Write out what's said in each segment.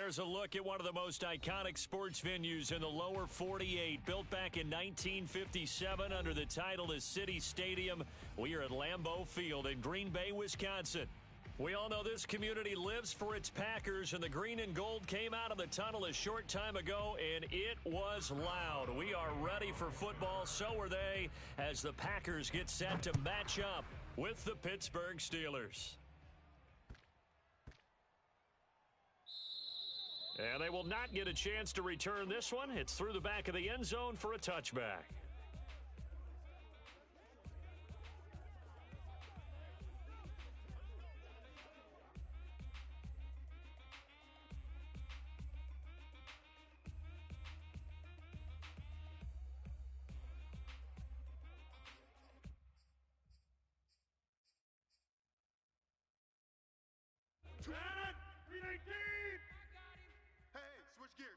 There's a look at one of the most iconic sports venues in the lower 48. Built back in 1957 under the title of City Stadium. We are at Lambeau Field in Green Bay, Wisconsin. We all know this community lives for its Packers, and the green and gold came out of the tunnel a short time ago, and it was loud. We are ready for football, so are they, as the Packers get set to match up with the Pittsburgh Steelers. And they will not get a chance to return this one. It's through the back of the end zone for a touchback.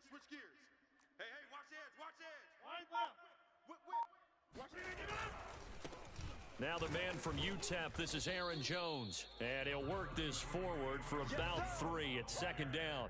Switch gears. Hey, watch edge. Watch it. Now the man from UTEP, this is Aaron Jones. And he'll work this forward for about 3 at second down.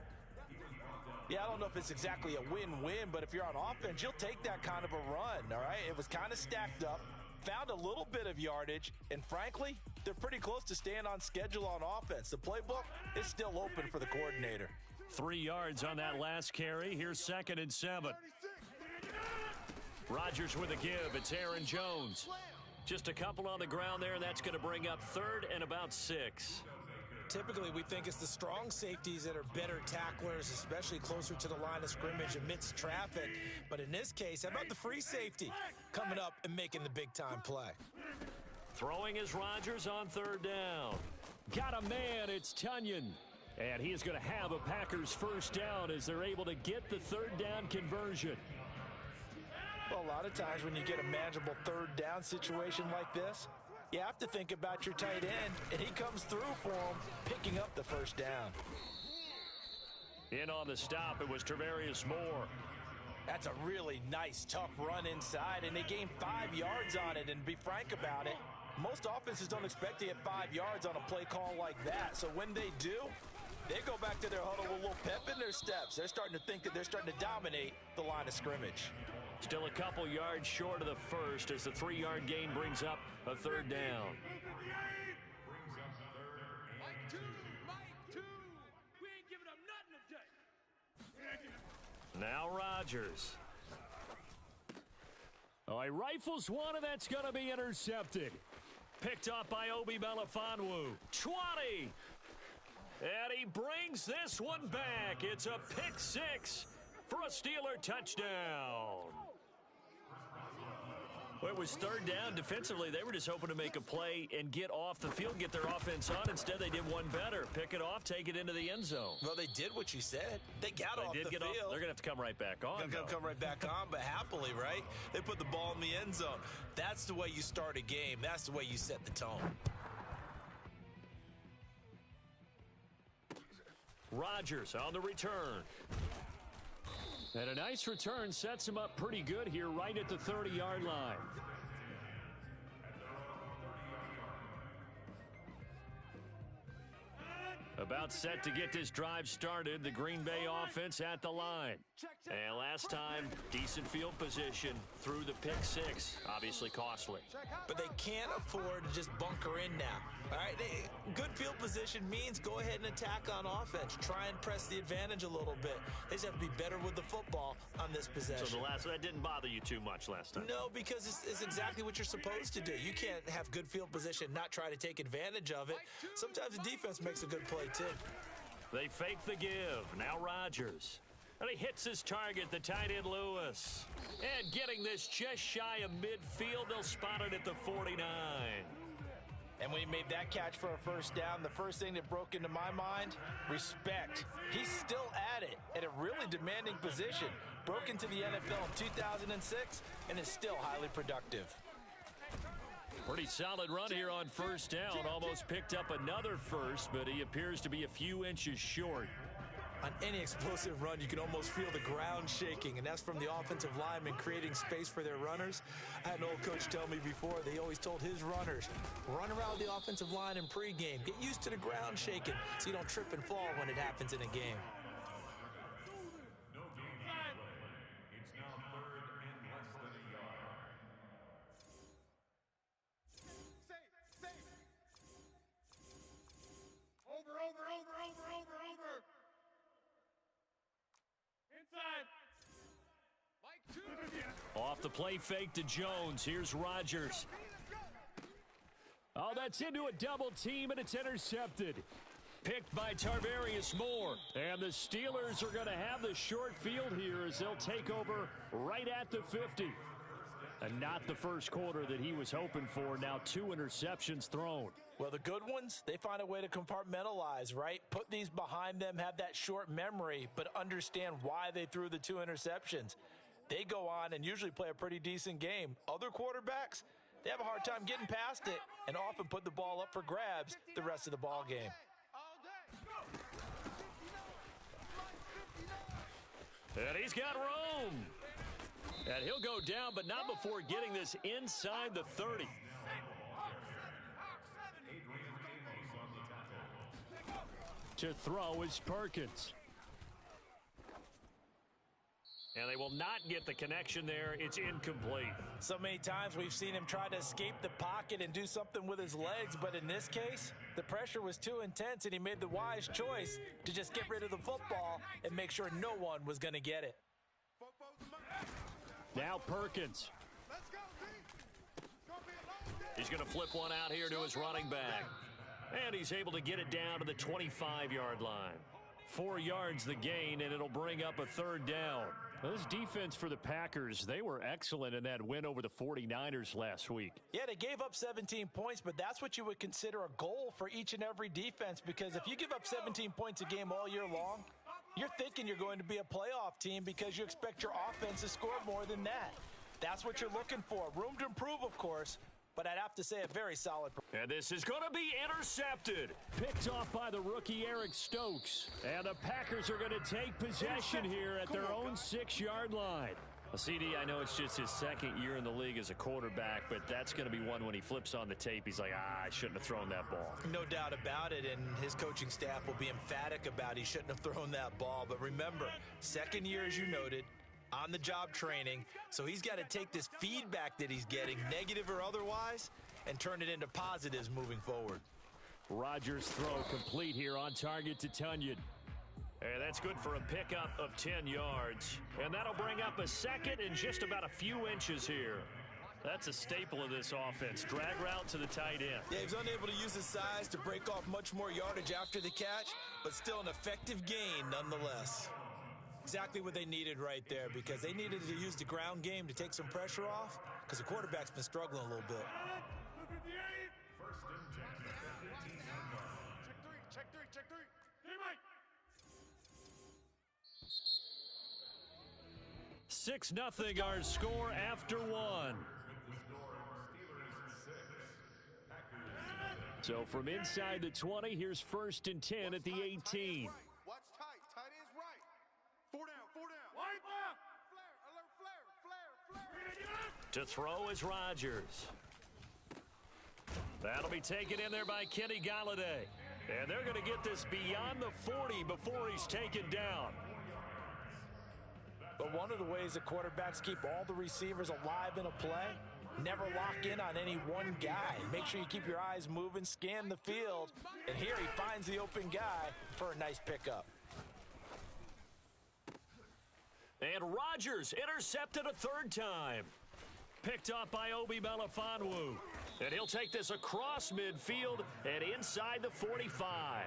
Yeah, I don't know if it's exactly a win-win, but if you're on offense, you'll take that kind of a run, all right? It was kind of stacked up, found a little bit of yardage, and frankly, they're pretty close to staying on schedule on offense. The playbook is still open for the coordinator. 3 yards on that last carry. Here's 2nd and 7. Rodgers with a give. It's Aaron Jones. Just a couple on the ground there, and that's going to bring up 3rd and about 6. Typically, we think it's the strong safeties that are better tacklers, especially closer to the line of scrimmage amidst traffic. But in this case, how about the free safety coming up and making the big-time play? Throwing is Rodgers on 3rd down. Got a man. It's Tunyon. And he is going to have a Packers first down as they're able to get the 3rd down conversion. Well, a lot of times when you get a manageable 3rd down situation like this, you have to think about your tight end, and he comes through for him, picking up the first down. In on the stop, it was Travarius Moore. That's a really nice, tough run inside, and they gained 5 yards on it. And be frank about it, most offenses don't expect to get 5 yards on a play call like that. So when they do, they go back to their huddle with a little pep in their steps. They're starting to think that they're starting to dominate the line of scrimmage. Still a couple yards short of the first as the 3-yard gain brings up a 3rd down. Mike two. We ain't giving up nothing today. Now Rodgers. Oh, he rifles one, and that's going to be intercepted. Picked up by Obi Melifonwu. 20. And he brings this one back. It's a pick 6 for a Steeler touchdown. Well, it was 3rd down. Defensively, they were just hoping to make a play and get off the field, get their offense on. Instead, they did one better. Pick it off, take it into the end zone. Well, they did what you said. They got off the field. They're going to have to come right back on. They're going to come right back on, but happily, right? They put the ball in the end zone. That's the way you start a game. That's the way you set the tone. Rodgers on the return. And a nice return sets him up pretty good here right at the 30-yard line. About set to get this drive started. The Green Bay offense at the line. And last time, decent field position through the pick 6. Obviously costly. But they can't afford to just bunker in now. All right, good field position means go ahead and attack on offense. Try and press the advantage a little bit. They just have to be better with the football on this possession. So that didn't bother you too much last time? No, because it's exactly what you're supposed to do. You can't have good field position, not try to take advantage of it. Sometimes the defense makes a good play too. They fake the give. Now Rodgers. And he hits his target, the tight end Lewis. And getting this just shy of midfield, they'll spot it at the 49. And when he made that catch for a first down, the first thing that broke into my mind, respect. He's still at it at a really demanding position. Broke into the NFL in 2006 and is still highly productive. Pretty solid run here on first down. Almost picked up another first, but he appears to be a few inches short. On any explosive run, you can almost feel the ground shaking, and that's from the offensive linemen creating space for their runners. I had an old coach tell me before, they always told his runners, run around the offensive line in pregame. Get used to the ground shaking so you don't trip and fall when it happens in a game. Off the play fake to Jones. Here's Rodgers. Oh, that's into a double team, and it's intercepted. Picked by Tarvarius Moore. And the Steelers are going to have the short field here as they'll take over right at the 50. And not the first quarter that he was hoping for. Now 2 interceptions thrown. Well, the good ones, they find a way to compartmentalize, right? Put these behind them, have that short memory, but understand why they threw the 2 interceptions. They go on and usually play a pretty decent game. Other quarterbacks, they have a hard time getting past it and often put the ball up for grabs the rest of the ball game. And he's got room. And he'll go down, but not before getting this inside the 30. To throw is Perkins. And they will not get the connection there. It's incomplete. So many times we've seen him try to escape the pocket and do something with his legs, but in this case, the pressure was too intense, and he made the wise choice to just get rid of the football and make sure no one was going to get it. Now Perkins. He's going to flip one out here to his running back. And he's able to get it down to the 25-yard line. 4 yards the gain, and it'll bring up a 3rd down. Well, this defense for the Packers, they were excellent in that win over the 49ers last week. Yeah, they gave up 17 points, but that's what you would consider a goal for each and every defense, because if you give up 17 points a game all year long, you're thinking you're going to be a playoff team because you expect your offense to score more than that. That's what you're looking for. Room to improve, of course, but I'd have to say a very solid. And this is going to be intercepted. Picked off by the rookie Eric Stokes. And the Packers are going to take possession here at their own 6-yard line. Well, CD, I know it's just his 2nd year in the league as a quarterback, but that's going to be one when he flips on the tape. He's like, I shouldn't have thrown that ball. No doubt about it, and his coaching staff will be emphatic about he shouldn't have thrown that ball. But remember, 2nd year, as you noted, on-the-job training, so he's got to take this feedback that he's getting, negative or otherwise, and turn it into positives moving forward. Rodgers' throw complete here on target to Tunyon. And that's good for a pickup of 10 yards. And that'll bring up a 2nd and just about a few inches here. That's a staple of this offense. Drag route to the tight end. Yeah, he's unable to use his size to break off much more yardage after the catch, but still an effective gain nonetheless. Exactly what they needed right there, because they needed to use the ground game to take some pressure off, because the quarterback's been struggling a little bit. Check three. 6-0 our score after 1. So from inside the 20, here's 1st and 10 at the 18. Watch tight. Tight ends right. 4 down. White left. Flare. To throw is Rodgers. That'll be taken in there by Kenny Galladay. And they're going to get this beyond the 40 before he's taken down. But one of the ways that quarterbacks keep all the receivers alive in a play, never lock in on any one guy. Make sure you keep your eyes moving, scan the field, and here he finds the open guy for a nice pickup. And Rodgers intercepted a 3rd time. Picked up by Obi Melifonwu. And he'll take this across midfield and inside the 45.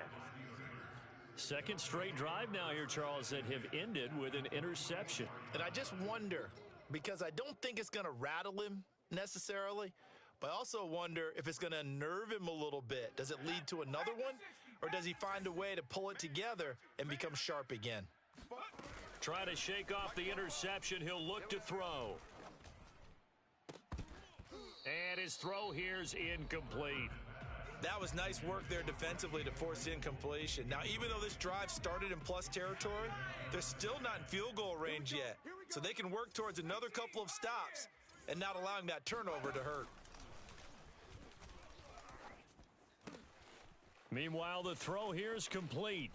2nd straight drive now here, Charles, that have ended with an interception. And I just wonder, because I don't think it's going to rattle him necessarily, but I also wonder if it's going to unnerve him a little bit. Does it lead to another one, or does he find a way to pull it together and become sharp again? Try to shake off the interception. He'll look to throw. And his throw here's incomplete. That was nice work there defensively to force incompletion. Now, even though this drive started in plus territory, they're still not in field goal range yet. So they can work towards another couple of stops and not allowing that turnover to hurt. Meanwhile, the throw here is complete.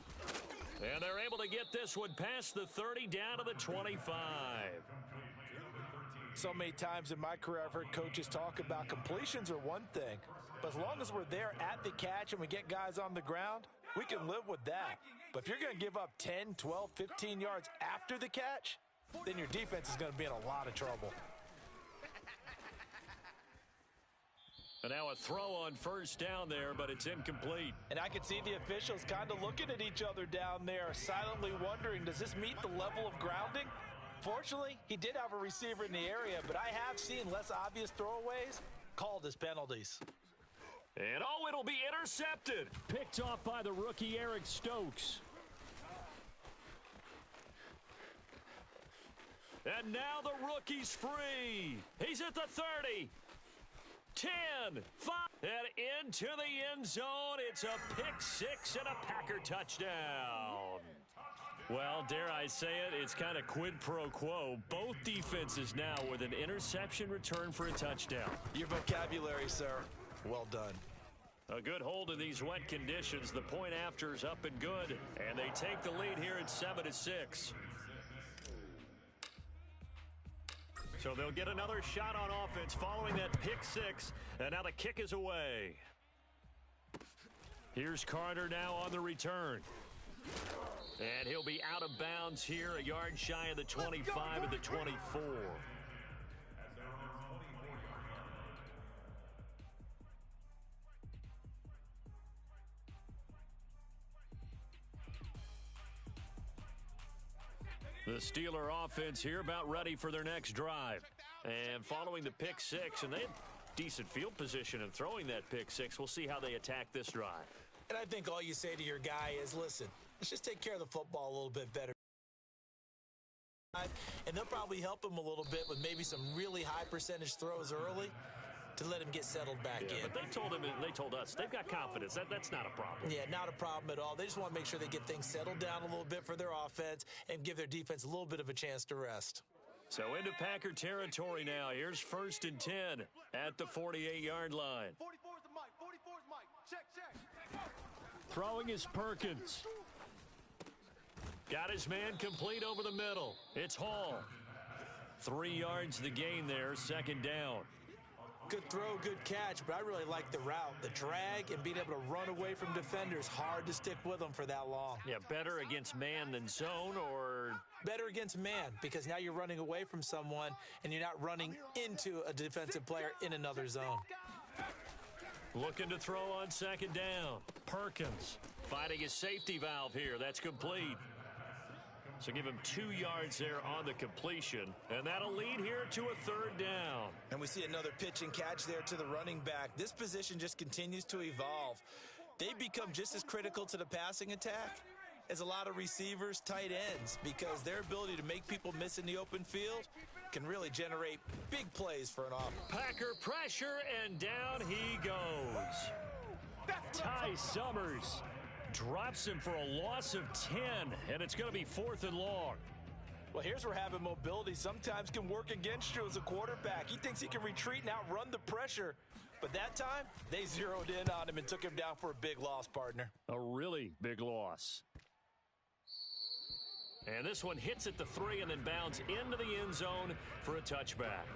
And they're able to get this one past the 30 down to the 25. So many times in my career, I've heard coaches talk about completions are one thing, but as long as we're there at the catch and we get guys on the ground, we can live with that. But if you're going to give up 10, 12, 15 yards after the catch, then your defense is going to be in a lot of trouble. And now a throw on first down there, but it's incomplete. And I can see the officials kind of looking at each other down there, silently wondering, does this meet the level of grounding? Fortunately, he did have a receiver in the area, but I have seen less obvious throwaways called as penalties. And oh, it'll be intercepted. Picked off by the rookie Eric Stokes. And now the rookie's free. He's at the 30. 10, 5, and into the end zone. It's a pick six and a Packer touchdown. Well, dare I say it, it's kind of quid pro quo. Both defenses now with an interception return for a touchdown. Your vocabulary, sir. Well done. A good hold in these wet conditions. The point after is up and good. And they take the lead here at 7-6. So they'll get another shot on offense following that pick six. And now the kick is away. Here's Carter now on the return. And he'll be out of bounds here, a yard shy of the 25 of the 24. The Steeler offense here about ready for their next drive. And following the pick six, and they had decent field position in throwing that pick six. We'll see how they attack this drive. And I think all you say to your guy is, listen, let's just take care of the football a little bit better. And they'll probably help him a little bit with maybe some really high percentage throws early to let him get settled back in. But they told us they've got confidence. That's not a problem. Yeah, not a problem at all. They just want to make sure they get things settled down a little bit for their offense and give their defense a little bit of a chance to rest. So into Packer territory now. Here's 1st and 10 at the 48-yard line. 44's the mic. 44's mic. Check. Throwing is Perkins. Got his man complete over the middle. It's Hall. 3 yards the gain there, 2nd down. Good throw, good catch, but I really like the route. The drag and being able to run away from defenders. Hard to stick with them for that long. Yeah, better against man than zone, or better against man, because now you're running away from someone and you're not running into a defensive player in another zone. Looking to throw on 2nd down. Perkins finding his safety valve here. That's complete. So give him 2 yards there on the completion. And that'll lead here to a 3rd down. And we see another pitch and catch there to the running back. This position just continues to evolve. They become just as critical to the passing attack as a lot of receivers, tight ends, because their ability to make people miss in the open field can really generate big plays for an offense. Packer pressure, and down he goes. Ty Summers drops him for a loss of 10, and it's going to be 4th and long. Well, here's where having mobility sometimes can work against you as a quarterback. He thinks he can retreat and outrun the pressure. But that time, they zeroed in on him and took him down for a big loss, partner. A really big loss. And this one hits at the 3 and then bounds into the end zone for a touchback.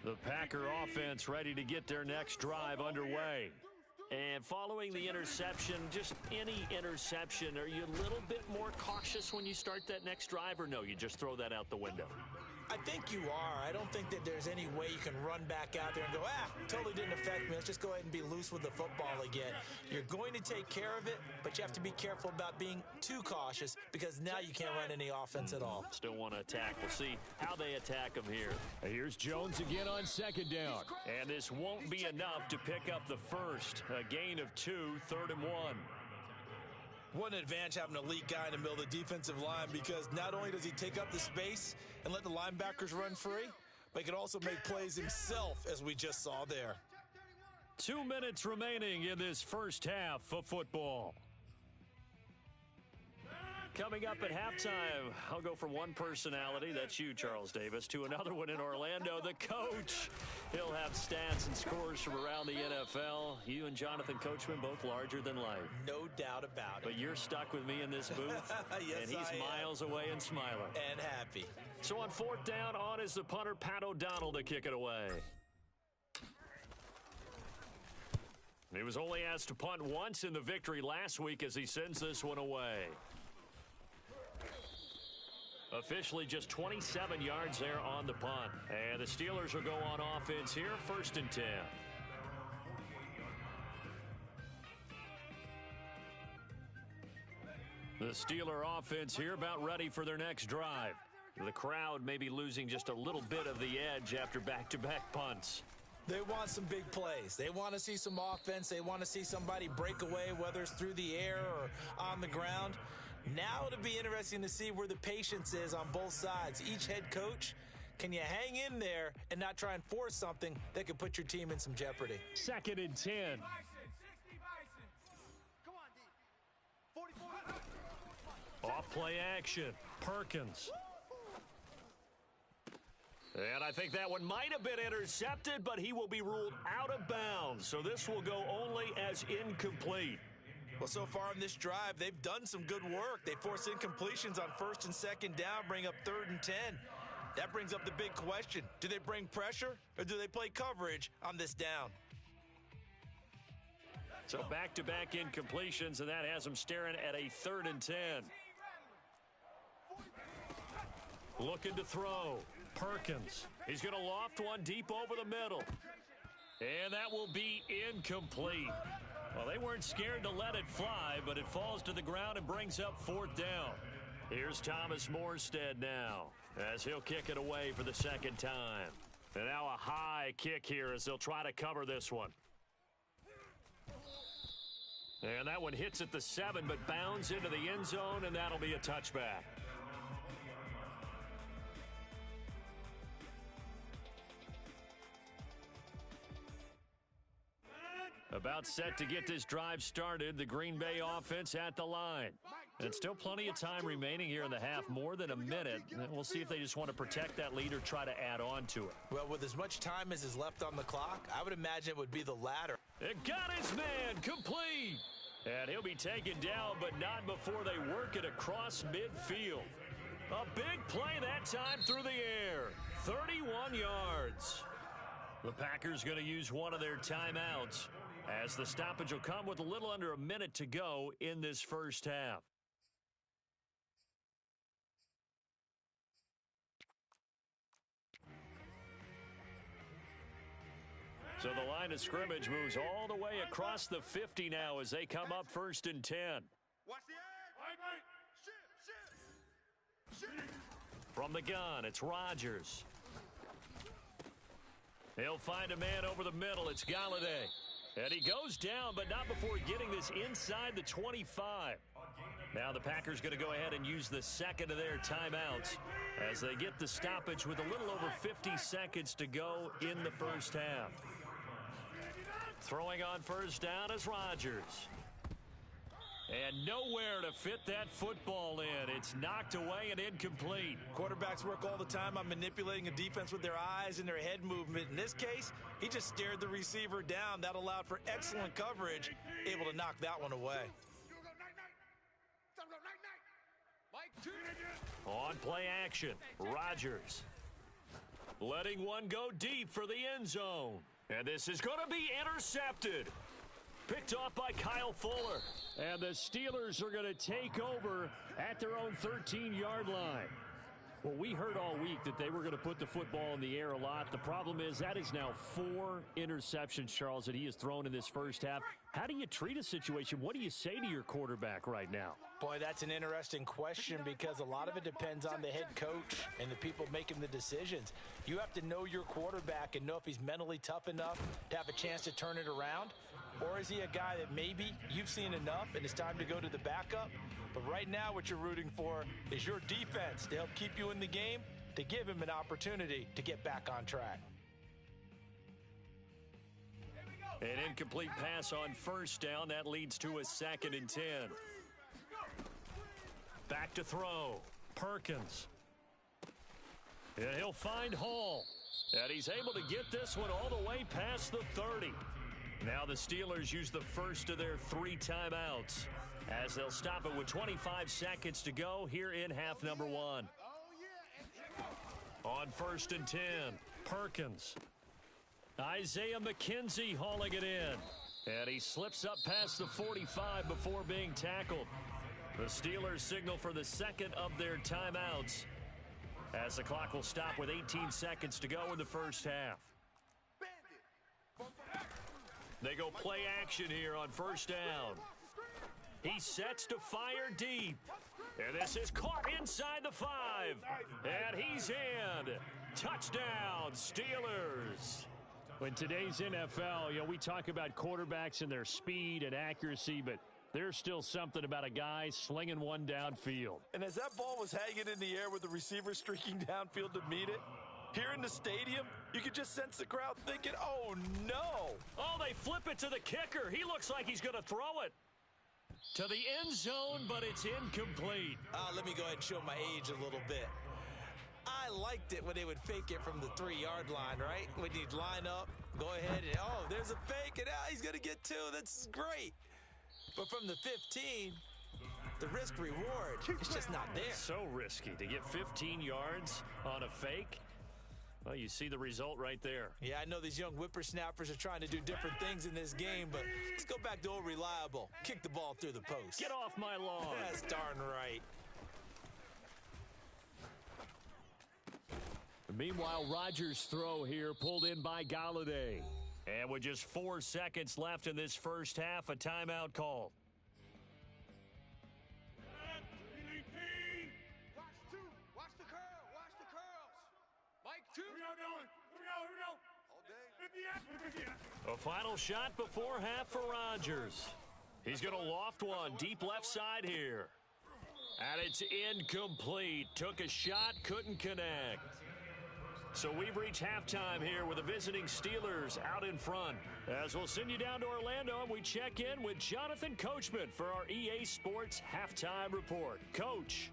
The Packer offense ready to get their next drive underway. And following the interception, just any interception, are you a little bit more cautious when you start that next drive, or no, you just throw that out the window? I think you are. I don't think that there's any way you can run back out there and go, totally didn't affect me. Let's just go ahead and be loose with the football again. You're going to take care of it, but you have to be careful about being too cautious, because now you can't run any offense at all. Still want to attack. We'll see how they attack him here. Here's Jones again on 2nd down. And this won't be enough to pick up the first. A gain of 2, 3rd and 1. What an advantage having an elite guy in the middle of the defensive line, because not only does he take up the space and let the linebackers run free, but he can also make plays himself, as we just saw there. 2 minutes remaining in this first half of football. Coming up at halftime, I'll go from one personality, that's you, Charles Davis, to another one in Orlando, the coach. He'll have stats and scores from around the NFL. You and Jonathan Coachman, both larger than life. No doubt about it. But you're stuck with me in this booth, yes, and he's miles away and smiling. And happy. So on 4th down, on is the punter, Pat O'Donnell, to kick it away. He was only asked to punt once in the victory last week as he sends this one away. Officially just 27 yards there on the punt. And the Steelers will go on offense here, 1st and 10. The Steeler offense here about ready for their next drive. The crowd may be losing just a little bit of the edge after back-to-back punts. They want some big plays. They want to see some offense. They want to see somebody break away, whether it's through the air or on the ground. Now it'll be interesting to see where the patience is on both sides. Each head coach, can you hang in there and not try and force something that could put your team in some jeopardy? 2nd and 10. Off play action. Perkins. And I think that one might have been intercepted, but he will be ruled out of bounds. So this will go only as incomplete. Well, so far in this drive, they've done some good work. They force incompletions on 1st and 2nd down, bring up 3rd and 10. That brings up the big question. Do they bring pressure or do they play coverage on this down? So back-to-back incompletions, and that has them staring at a 3rd and 10. Looking to throw. Perkins. He's going to loft one deep over the middle. And that will be incomplete. Well, they weren't scared to let it fly, but it falls to the ground and brings up 4th down. Here's Thomas Morstead now, as he'll kick it away for the 2nd time. And now a high kick here as they'll try to cover this one. And that one hits at the 7, but bounds into the end zone, and that'll be a touchback. About set to get this drive started, the Green Bay offense at the line. And still plenty of time remaining here in the half, more than a minute. We'll see if they just want to protect that lead or try to add on to it. Well, with as much time as is left on the clock, I would imagine it would be the latter. It got his man complete. And he'll be taken down, but not before they work it across midfield. A big play that time through the air. 31 yards. The Packers going to use one of their timeouts, as the stoppage will come with a little under a minute to go in this first half. So the line of scrimmage moves all the way across the 50 now as they come up 1st and 10. Watch the edge. From the gun, it's Rodgers. He'll find a man over the middle. It's Galladay. And he goes down, but not before getting this inside the 25. Now the Packers going to go ahead and use the 2nd of their timeouts as they get the stoppage with a little over 50 seconds to go in the first half. Throwing on 1st down is Rodgers. And nowhere to fit that football in. It's knocked away and incomplete. Quarterbacks work all the time on manipulating a defense with their eyes and their head movement. In this case, he just stared the receiver down. That allowed for excellent coverage, able to knock that one away. On play action, Rodgers. Letting one go deep for the end zone. And this is going to be intercepted. Picked off by Kyle Fuller. And the Steelers are going to take over at their own 13-yard line. Well, we heard all week that they were going to put the football in the air a lot. The problem is that is now 4 interceptions, Charles, that he has thrown in this first half. How do you treat a situation? What do you say to your quarterback right now? Boy, that's an interesting question because a lot of it depends on the head coach and the people making the decisions. You have to know your quarterback and know if he's mentally tough enough to have a chance to turn it around. Or is he a guy that maybe you've seen enough and it's time to go to the backup? But right now what you're rooting for is your defense to help keep you in the game, to give him an opportunity to get back on track. An incomplete pass on 1st down. That leads to a 2nd and 10. Back to throw. Perkins. And he'll find Hall. And he's able to get this one all the way past the 30. Now the Steelers use the first of their 3 timeouts as they'll stop it with 25 seconds to go here in half number 1. On 1st and 10, Perkins. Isaiah McKenzie hauling it in. And he slips up past the 45 before being tackled. The Steelers signal for the 2nd of their timeouts as the clock will stop with 18 seconds to go in the first half. They go play action here on first down. He sets to fire deep. And this is caught inside the 5. And he's in. Touchdown, Steelers. In today's NFL, we talk about quarterbacks and their speed and accuracy, but there's still something about a guy slinging one downfield. And as that ball was hanging in the air with the receiver streaking downfield to meet it, here in the stadium, you could just sense the crowd thinking, oh, no. Oh, they flip it to the kicker. He looks like he's going to throw it to the end zone, but it's incomplete. Let me go ahead and show my age a little bit. I liked it when they would fake it from the 3-yard line, right? When you'd line up, go ahead and, oh, there's a fake, and he's going to get 2. That's great. But from the 15, the risk reward, it's just not there. So risky to get 15 yards on a fake. Well, you see the result right there. Yeah, I know these young whippersnappers are trying to do different things in this game, but let's go back to old reliable. Kick the ball through the post. Get off my lawn. That's darn right. Meanwhile, Rodgers' throw here pulled in by Galladay. And with just 4 seconds left in this first half, a timeout call. Watch the curl. Watch the curls. Mike, 2. Here we go. A final shot before half for Rodgers. He's going to loft one deep left side here. And it's incomplete. Took a shot, couldn't connect. So we've reached halftime here with the visiting Steelers out in front. As we'll send you down to Orlando and we check in with Jonathan Coachman for our EA Sports Halftime Report. Coach.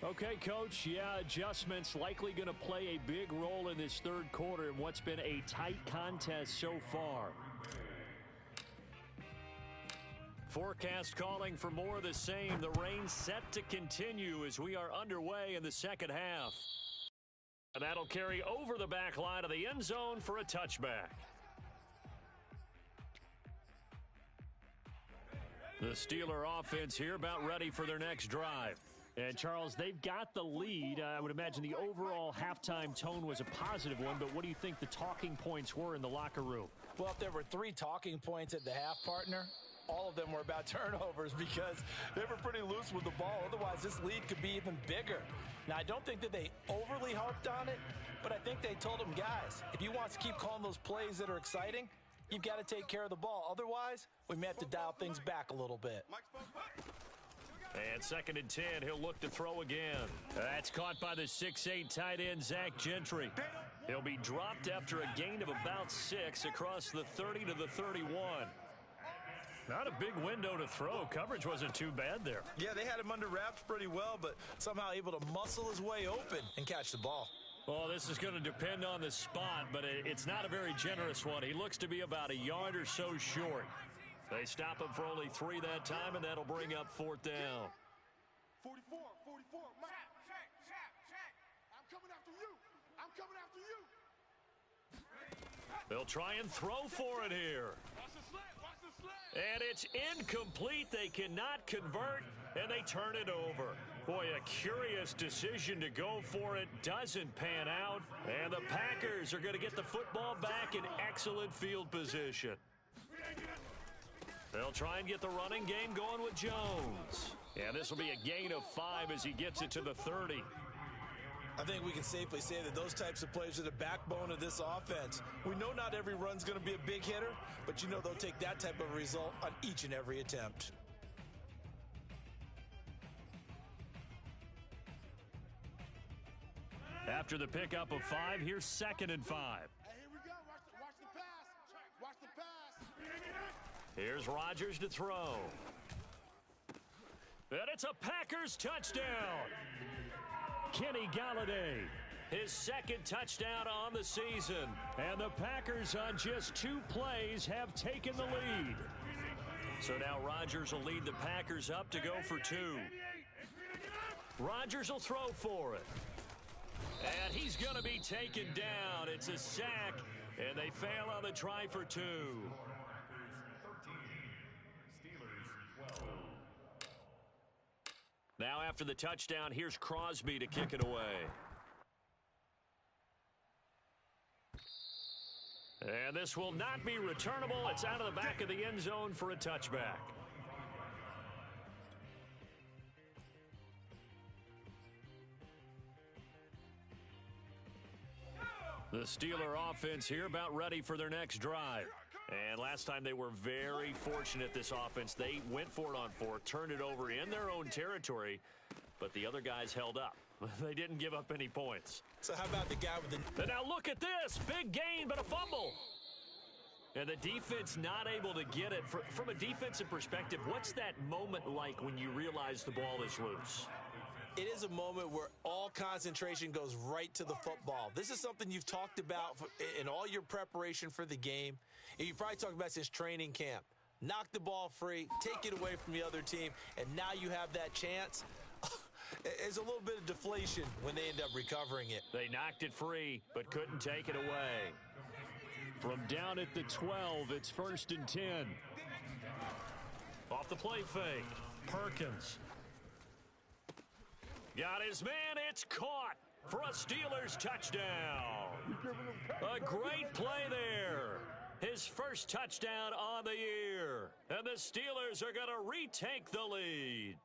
Okay, Coach, adjustments likely going to play a big role in this third quarter in what's been a tight contest so far. Forecast calling for more of the same. The rain set to continue as we are underway in the second half. And that'll carry over the back line of the end zone for a touchback. The Steeler offense here about ready for their next drive. And, Charles, they've got the lead. I would imagine the overall halftime tone was a positive one, but what do you think the talking points were in the locker room? Well, if there were 3 talking points at the half, partner, all of them were about turnovers because they were pretty loose with the ball. Otherwise, this lead could be even bigger. Now, I don't think that they overly harped on it, but I think they told them, guys, if you want to keep calling those plays that are exciting, you've got to take care of the ball. Otherwise, we may have to dial things back a little bit. And 2nd and 10, he'll look to throw again. That's caught by the 6'8" tight end, Zach Gentry. He'll be dropped after a gain of about 6 across the 30 to the 31. Not a big window to throw. Coverage wasn't too bad there. Yeah, they had him under wraps pretty well, but somehow able to muscle his way open and catch the ball. Well, this is going to depend on the spot, but it's not a very generous one. He looks to be about a yard or so short. They stop him for only 3 that time, and that'll bring up 4th down. 44, Mike. Check. I'm coming after you. They'll try and throw for it here. Watch the slant. And it's incomplete. They cannot convert, and they turn it over. Boy, a curious decision to go for it. Doesn't pan out, and the Packers are going to get the football back in excellent field position. They'll try and get the running game going with Jones. Yeah, this will be a gain of 5 as he gets it to the 30. I think we can safely say that those types of plays are the backbone of this offense. We know not every run's going to be a big hitter, but you know they'll take that type of result on each and every attempt. After the pickup of 5, here's 2nd and 5. Hey, here we go. Watch the pass. Here's Rodgers to throw. And it's a Packers touchdown. Kenny Galladay, his 2nd touchdown on the season. And the Packers on just 2 plays have taken the lead. So now Rodgers will lead the Packers up to go for 2. Rodgers will throw for it. And he's going to be taken down. It's a sack, And they fail on the try for 2. Now after the touchdown, here's Crosby to kick it away. And this will not be returnable. It's out of the back of the end zone for a touchback. The Steeler offense here about ready for their next drive. And last time they were very fortunate, this offense. They went for it on 4, turned it over in their own territory, but the other guys held up. They didn't give up any points. So how about the guy with the... And now look at this. Big gain, but a fumble. And the defense not able to get it. From a defensive perspective, what's that moment like when you realize the ball is loose? It is a moment where all concentration goes right to the football. This is something you've talked about in all your preparation for the game. And you probably talked about since training camp. Knock the ball free, take it away from the other team, and now you have that chance. It's a little bit of deflation when they end up recovering it. They knocked it free, but couldn't take it away. From down at the 12, it's 1st and 10. Off the play fake, Perkins. Got his man, it's caught for a Steelers touchdown. A great play there. His first touchdown on the year. And the Steelers are going to retake the lead.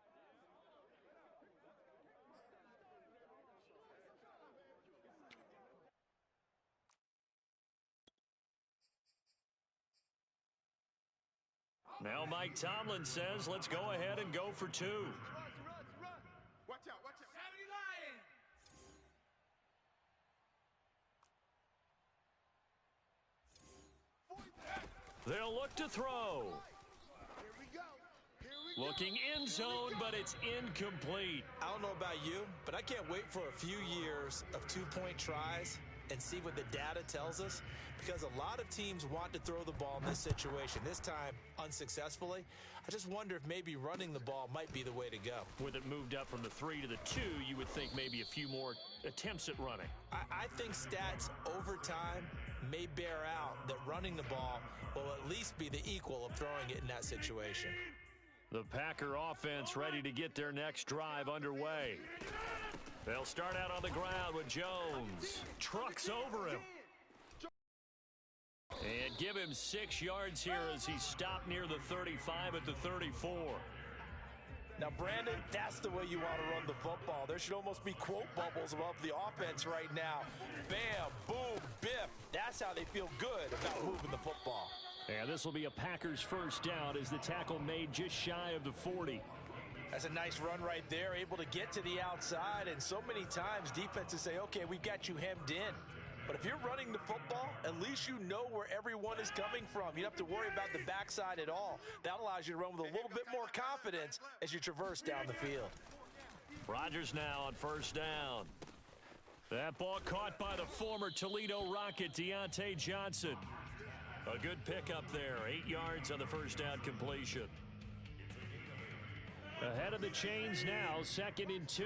Now Mike Tomlin says, let's go ahead and go for 2. Watch out, watch out. 70 Lions. They'll look to throw. Here we go. Here we go. Looking end zone, but it's incomplete. I don't know about you, but I can't wait for a few years of 2-point tries and see what the data tells us, because a lot of teams want to throw the ball in this situation. This time, unsuccessfully. I just wonder if maybe running the ball might be the way to go. With it moved up from the 3 to the 2, you would think maybe a few more attempts at running. I think stats over time may bear out that running the ball will at least be the equal of throwing it in that situation. The Packer offense ready to get their next drive underway. They'll start out on the ground with Jones. Trucks over him. And give him 6 yards here as he stopped near the 35 at the 34. Now, Brandon, that's the way you want to run the football. There should almost be quote bubbles above the offense right now. Bam, boom, biff. That's how they feel good about moving the football. And this will be a Packers first down as the tackle made just shy of the 40. That's a nice run right there, able to get to the outside. And so many times defenses say, okay, we got you hemmed in. But if you're running the football, at least you know where everyone is coming from. You don't have to worry about the backside at all. That allows you to run with a little bit more confidence as you traverse down the field. Rodgers now on first down. That ball caught by the former Toledo Rocket, Deontay Johnson. A good pickup there, 8 yards on the first down completion. Ahead of the chains now, 2nd and 2.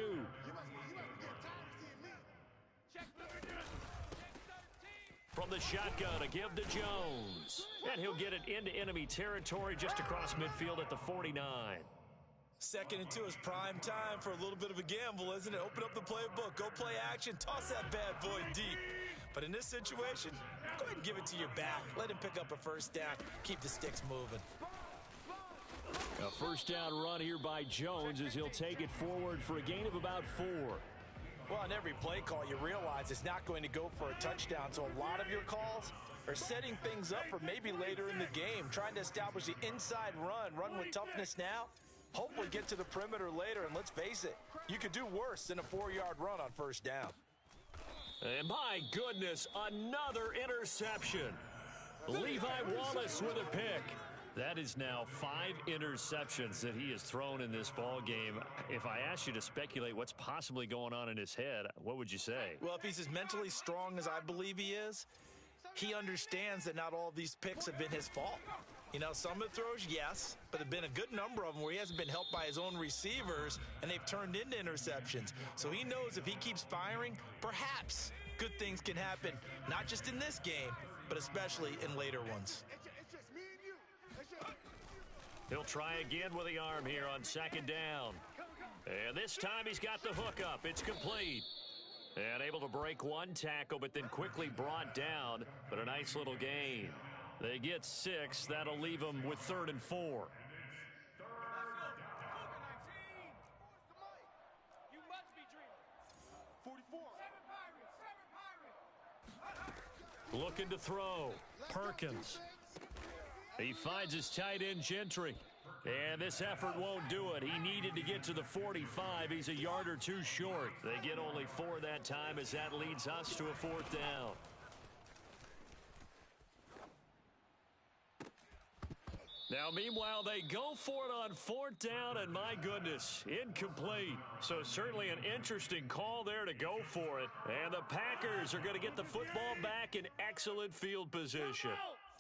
From the shotgun, a give to Jones. And he'll get it into enemy territory just across midfield at the 49. 2nd and 2 is prime time for a little bit of a gamble, isn't it? Open up the playbook, go play action, toss that bad boy deep. But in this situation, go ahead and give it to your back. Let him pick up a first down. Keep the sticks moving. A first down run here by Jones as he'll take it forward for a gain of about 4. Well, on every play call, you realize it's not going to go for a touchdown. So a lot of your calls are setting things up for maybe later in the game, trying to establish the inside run with toughness now, hopefully get to the perimeter later. And let's face it, you could do worse than a 4-yard run on first down. And my goodness, another interception. Levi Wallace with a pick. That is now 5 interceptions that he has thrown in this ball game. If I asked you to speculate what's possibly going on in his head, what would you say? Well, if he's as mentally strong as I believe he is, he understands that not all of these picks have been his fault. You know, some of the throws, yes, but there have been a good number of them where he hasn't been helped by his own receivers, and they've turned into interceptions. So he knows if he keeps firing, perhaps good things can happen, not just in this game, but especially in later ones. It's just me and you. He'll try again with the arm here on second down. And this time he's got the hook up. It's complete. And able to break one tackle, but then quickly brought down. But a nice little gain. They get 6. That'll leave them with 3rd and 4. You must be dreaming. 44. Looking to throw. Perkins. He finds his tight end, Gentry. And this effort won't do it. He needed to get to the 45. He's a yard or two short. They get only 4 that time as that leads us to a 4th down. Now, meanwhile, they go for it on 4th down, and my goodness, incomplete. So certainly an interesting call there to go for it. And the Packers are going to get the football back in excellent field position.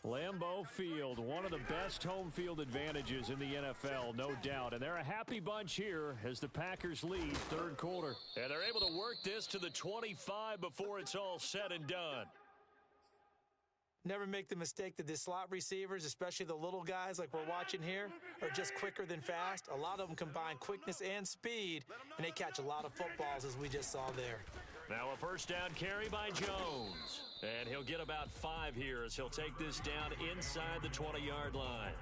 Lambeau Field, one of the best home field advantages in the NFL, no doubt. And they're a happy bunch here as the Packers lead 3rd quarter. And they're able to work this to the 25 before it's all said and done. Never make the mistake that the slot receivers, especially the little guys like we're watching here, are just quicker than fast. A lot of them combine quickness and speed, and they catch a lot of footballs, as we just saw there. Now a 1st down carry by Jones. And he'll get about 5 here as he'll take this down inside the 20-yard line.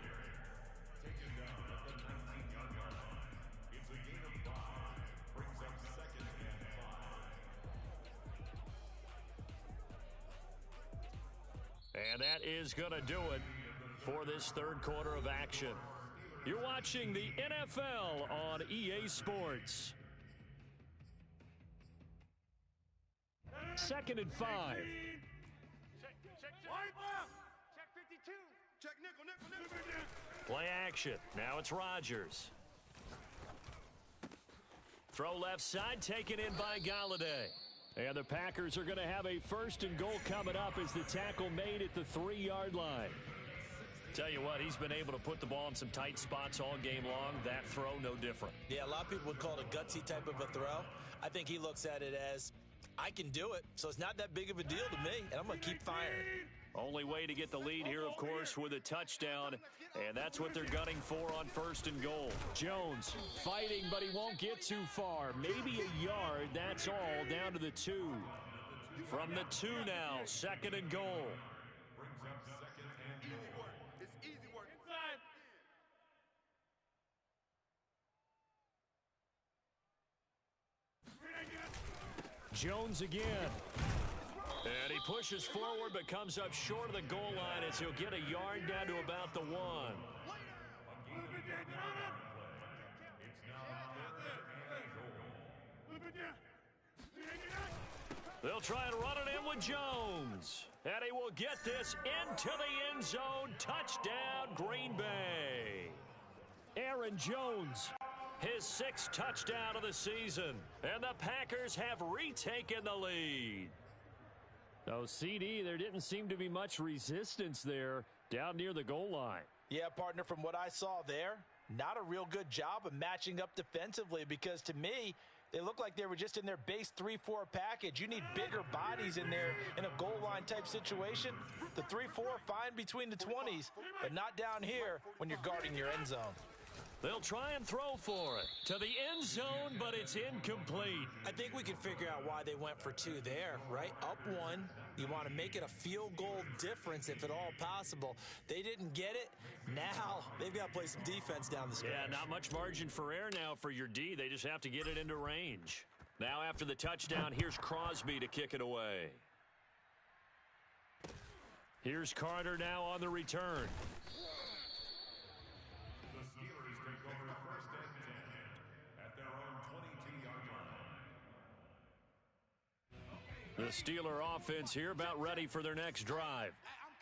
And that is going to do it for this 3rd quarter of action. You're watching the NFL on EA Sports. 2nd and 5. Check 52. Check nickel. Play action. Now it's Rodgers. Throw left side, taken in by Galladay. And the Packers are going to have a 1st and goal coming up as the tackle made at the 3-yard line. Tell you what, he's been able to put the ball in some tight spots all game long. That throw, no different. Yeah, a lot of people would call it a gutsy type of a throw. I think he looks at it as, I can do it, so it's not that big of a deal to me, and I'm going to keep firing. Only way to get the lead here, of course, with a touchdown, and that's what they're gunning for on 1st and goal. Jones fighting, but he won't get too far. Maybe a yard, that's all, down to the 2. From the 2 now, 2nd and goal. It's easy work. Jones again. And he pushes forward but comes up short of the goal line as he'll get a yard down to about the 1. They'll try and run it in with Jones. And he will get this into the end zone. Touchdown, Green Bay. Aaron Jones, his 6th touchdown of the season. And the Packers have retaken the lead. Oh, CD, there didn't seem to be much resistance there down near the goal line. Yeah, partner, from what I saw there, not a real good job of matching up defensively because to me, they look like they were just in their base 3-4 package. You need bigger bodies in there in a goal line type situation. The 3-4 fine between the 20s, but not down here when you're guarding your end zone. They'll try and throw for it to the end zone, but it's incomplete. I think we can figure out why they went for 2 there, right? Up 1. You want to make it a field goal difference if at all possible. They didn't get it. Now they've got to play some defense down the stretch. Yeah, not much margin for error now for your D. They just have to get it into range. Now after the touchdown, here's Crosby to kick it away. Here's Carter now on the return. The Steeler offense here about ready for their next drive.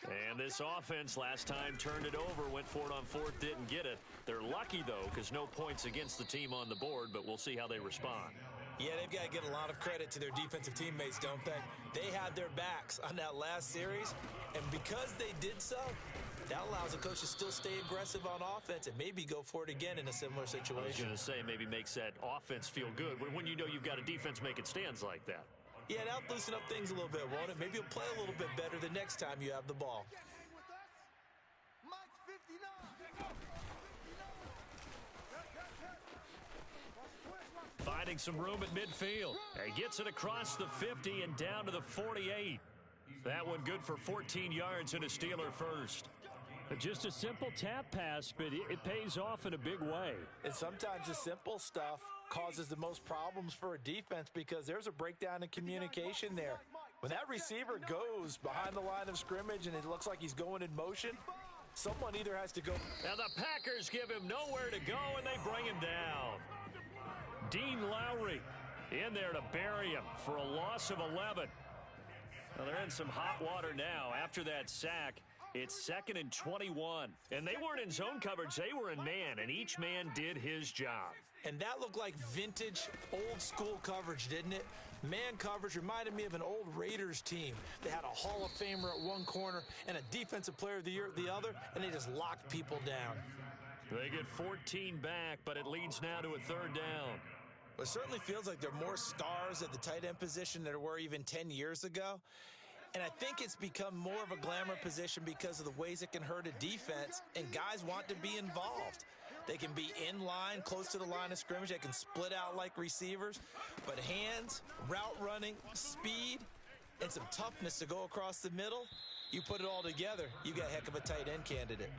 And this offense last time turned it over, went for it on 4th, didn't get it. They're lucky, though, because no points against the team on the board, but we'll see how they respond. Yeah, they've got to get a lot of credit to their defensive teammates, don't they? They had their backs on that last series, and because they did so, that allows the coach to still stay aggressive on offense and maybe go for it again in a similar situation. I was going to say maybe makes that offense feel good when you know you've got a defense making stands like that. Yeah, that'll loosen up things a little bit, won't it? Maybe you'll play a little bit better the next time you have the ball. Finding some room at midfield. He gets it across the 50 and down to the 48. That one good for 14 yards and a Steeler first. Just a simple tap pass, but it pays off in a big way. And sometimes the simple stuff causes the most problems for a defense because there's a breakdown in communication there. When that receiver goes behind the line of scrimmage and it looks like he's going in motion, someone either has to go. Now the Packers give him nowhere to go, and they bring him down. Dean Lowry in there to bury him for a loss of 11. Well, they're in some hot water now after that sack. It's 2nd and 21. And they weren't in zone coverage. They were in man, and each man did his job. And that looked like vintage, old-school coverage, didn't it? Man coverage reminded me of an old Raiders team. They had a Hall of Famer at one corner and a Defensive Player of the Year at the other, and they just locked people down. They get 14 back, but it leads now to a 3rd down. Well, it certainly feels like there are more stars at the tight end position than there were even 10 years ago. And I think it's become more of a glamour position because of the ways it can hurt a defense, and guys want to be involved. They can be in line, close to the line of scrimmage. They can split out like receivers. But hands, route running, speed, and some toughness to go across the middle, you put it all together, you got a heck of a tight end candidate.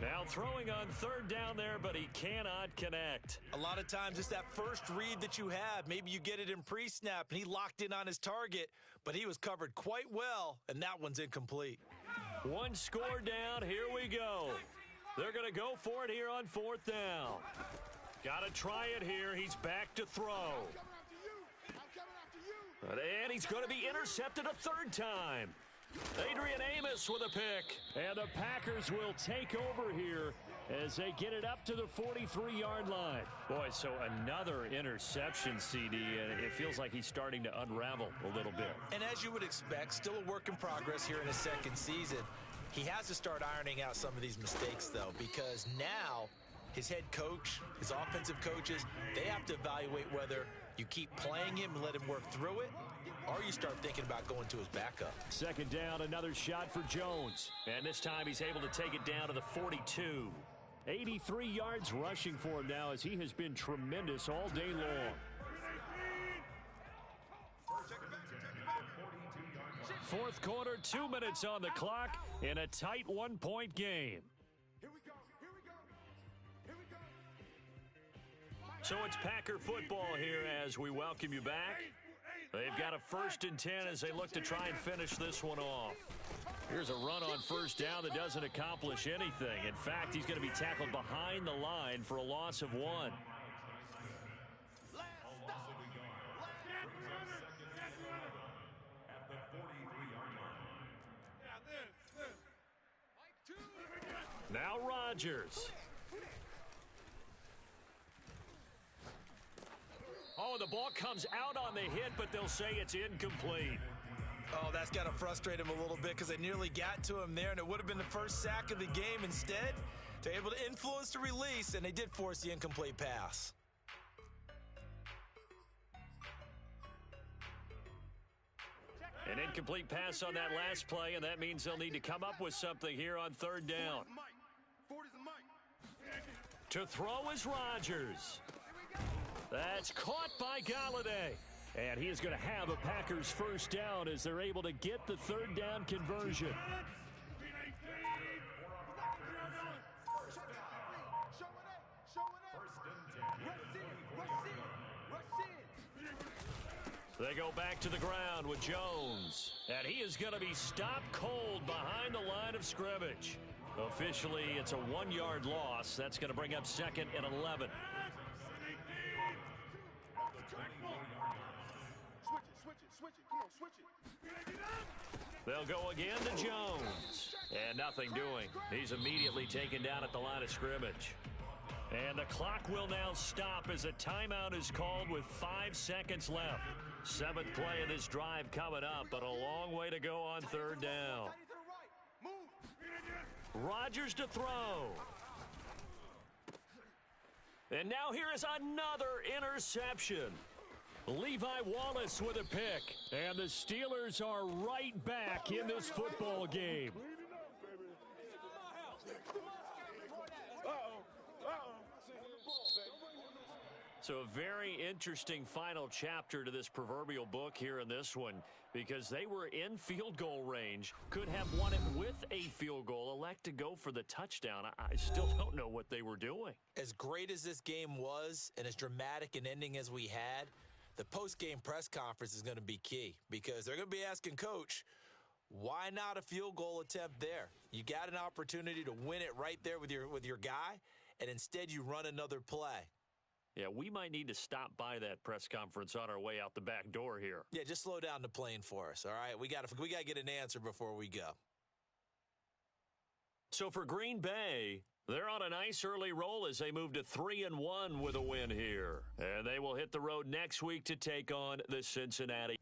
Now throwing on 3rd down there, but he cannot connect. A lot of times it's that first read that you have. Maybe you get it in pre-snap, and he locked in on his target, but he was covered quite well, and that one's incomplete. One score down. Here we go. They're going to go for it here on 4th down. Got to try it here. He's back to throw. And he's going to be intercepted a 3rd time. Adrian Amos with a pick. And the Packers will take over here as they get it up to the 43-yard line. Boy, so another interception, CD, and it feels like he's starting to unravel a little bit. And as you would expect, still a work in progress here in his 2nd season. He has to start ironing out some of these mistakes, though, because now his head coach, his offensive coaches, they have to evaluate whether you keep playing him and let him work through it, or you start thinking about going to his backup. 2nd down, another shot for Jones. And this time he's able to take it down to the 42. 83 yards rushing for him now as he has been tremendous all day long. 4th quarter, 2 minutes on the clock in a tight 1-point game. So it's Packer football here as we welcome you back. They've got a 1st and 10 as they look to try and finish this one off. Here's a run on 1st down that doesn't accomplish anything. In fact, he's going to be tackled behind the line for a loss of 1. Now Rodgers. Oh, the ball comes out on the hit, but they'll say it's incomplete. Oh, that's got to frustrate him a little bit because they nearly got to him there, and it would have been the first sack of the game. Instead, they're able to influence the release, and they did force the incomplete pass. An incomplete pass on that last play, and that means they'll need to come up with something here on 3rd down. To throw is Rodgers. That's caught by Galladay. And he is going to have a Packers 1st down as they're able to get the 3rd down conversion. They go back to the ground with Jones. And he is going to be stopped cold behind the line of scrimmage. Officially, it's a 1-yard loss. That's going to bring up 2nd and 11. They'll go again to Jones. And nothing doing. He's immediately taken down at the line of scrimmage. And the clock will now stop as a timeout is called with 5 seconds left. 7th play of this drive coming up, but a long way to go on 3rd down. Rodgers to throw. And now here is another interception. Levi Wallace with a pick. And the Steelers are right back in this football game. So a very interesting final chapter to this proverbial book here in this one, because they were in field goal range, could have won it with a field goal, elect to go for the touchdown. I still don't know what they were doing. As great as this game was and as dramatic an ending as we had, the post-game press conference is going to be key, because they're going to be asking Coach, why not a field goal attempt there? You got an opportunity to win it right there with your guy, and instead you run another play. Yeah, we might need to stop by that press conference on our way out the back door here. Yeah, just slow down the plane for us, all right? We got to get an answer before we go. So for Green Bay, they're on a nice early roll as they move to 3-1 with a win here. And they will hit the road next week to take on the Cincinnati